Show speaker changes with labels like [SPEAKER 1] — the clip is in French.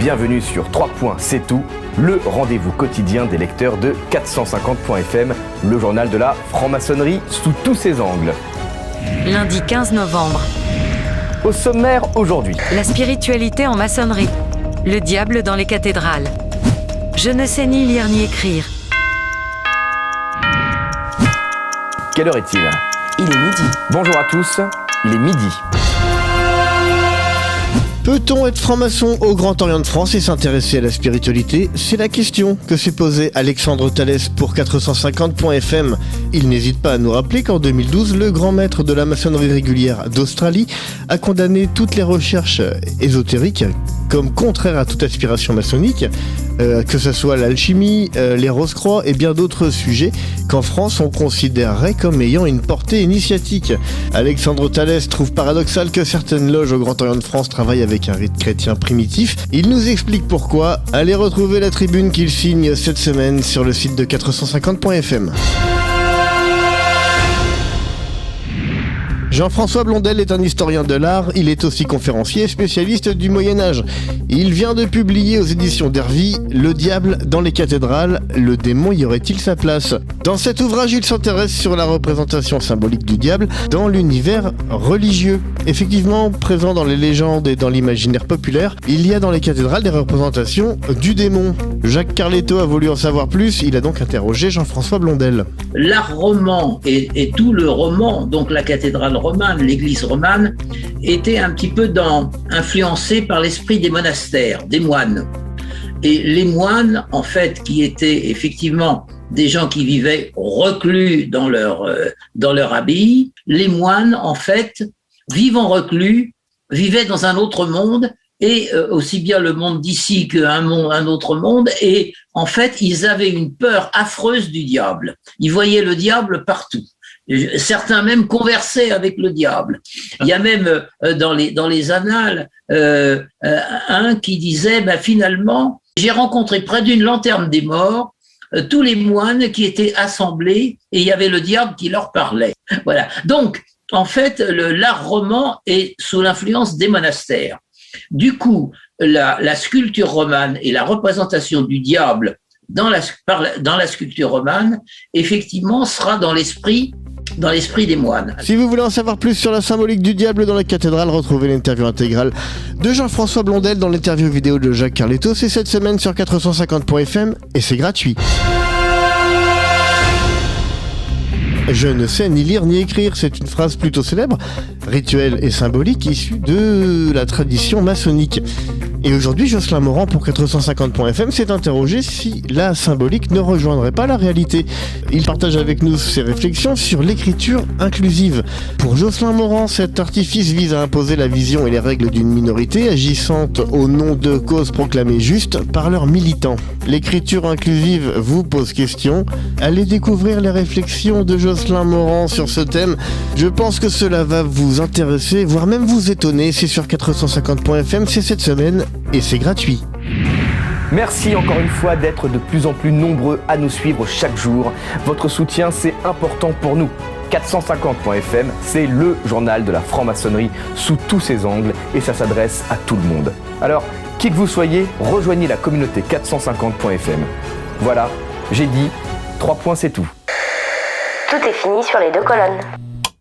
[SPEAKER 1] bienvenue sur 3 points, c'est tout, le rendez-vous quotidien des lecteurs de 450.fm, le journal de la franc-maçonnerie sous tous ses angles.
[SPEAKER 2] Lundi 15 novembre.
[SPEAKER 1] Au sommaire aujourd'hui.
[SPEAKER 2] La spiritualité en maçonnerie. Le diable dans les cathédrales. Je ne sais ni lire ni écrire.
[SPEAKER 1] Quelle heure est-il ?
[SPEAKER 3] Il est midi.
[SPEAKER 1] Bonjour à tous, il est midi.
[SPEAKER 4] Peut-on être franc-maçon au Grand Orient de France et s'intéresser à la spiritualité ? C'est la question que s'est posée Alexandre Thalès pour 450.fm. Il n'hésite pas à nous rappeler qu'en 2012, le grand maître de la maçonnerie régulière d'Australie a condamné toutes les recherches ésotériques comme contraires à toute aspiration maçonnique, que ce soit l'alchimie, les rose-croix et bien d'autres sujets qu'en France on considérerait comme ayant une portée initiatique. Alexandre Thalès trouve paradoxal que certaines loges au Grand Orient de France travaillent avec un rite chrétien primitif. Il nous explique pourquoi. Allez retrouver la tribune qu'il signe cette semaine sur le site de 450.fm. Jean-François Blondel est un historien de l'art, il est aussi conférencier et spécialiste du Moyen-Âge. Il vient de publier aux éditions d'Hervy « Le diable dans les cathédrales, le démon y aurait-il sa place ?» Dans cet ouvrage, il s'intéresse sur la représentation symbolique du diable dans l'univers religieux. Effectivement, présent dans les légendes et dans l'imaginaire populaire, il y a dans les cathédrales des représentations du démon. Jacques Carletto a voulu en savoir plus, il a donc interrogé Jean-François Blondel.
[SPEAKER 5] L'art roman et tout le roman, donc la cathédrale romane, l'église romane, était un petit peu influencé par l'esprit des monastères, des moines. Et les moines, en fait, qui étaient effectivement des gens qui vivaient reclus dans leur abbaye, les moines, en fait, vivant reclus, vivaient dans un autre monde, et aussi bien le monde d'ici un autre monde, et en fait, ils avaient une peur affreuse du diable. Ils voyaient le diable partout. Certains même conversaient avec le diable. Il y a même dans les annales un qui disait finalement, j'ai rencontré près d'une lanterne des morts tous les moines qui étaient assemblés et il y avait le diable qui leur parlait. Voilà. Donc, en fait, l'art roman est sous l'influence des monastères. Du coup, la sculpture romane et la représentation du diable dans la sculpture romane, effectivement, sera dans l'esprit des moines.
[SPEAKER 4] Si vous voulez en savoir plus sur la symbolique du diable dans la cathédrale, retrouvez l'interview intégrale de Jean-François Blondel dans l'interview vidéo de Jacques Carletto. C'est cette semaine sur 450.fm et c'est gratuit. Je ne sais ni lire ni écrire, c'est une phrase plutôt célèbre, rituelle et symbolique issue de la tradition maçonnique. Et aujourd'hui, Jocelyn Morand pour 450.fm s'est interrogé si la symbolique ne rejoindrait pas la réalité. Il partage avec nous ses réflexions sur l'écriture inclusive. Pour Jocelyn Morand, cet artifice vise à imposer la vision et les règles d'une minorité agissant au nom de causes proclamées justes par leurs militants. L'écriture inclusive vous pose question. Allez découvrir les réflexions de Jocelyn Morand sur ce thème. Je pense que cela va vous intéresser, voire même vous étonner. C'est sur 450.fm, c'est cette semaine. Et c'est gratuit.
[SPEAKER 1] Merci encore une fois d'être de plus en plus nombreux à nous suivre chaque jour. Votre soutien, c'est important pour nous. 450.fm, c'est le journal de la franc-maçonnerie sous tous ses angles et ça s'adresse à tout le monde. Alors, qui que vous soyez, rejoignez la communauté 450.fm. Voilà, j'ai dit, 3 points c'est tout.
[SPEAKER 3] Tout est fini sur les 2 colonnes.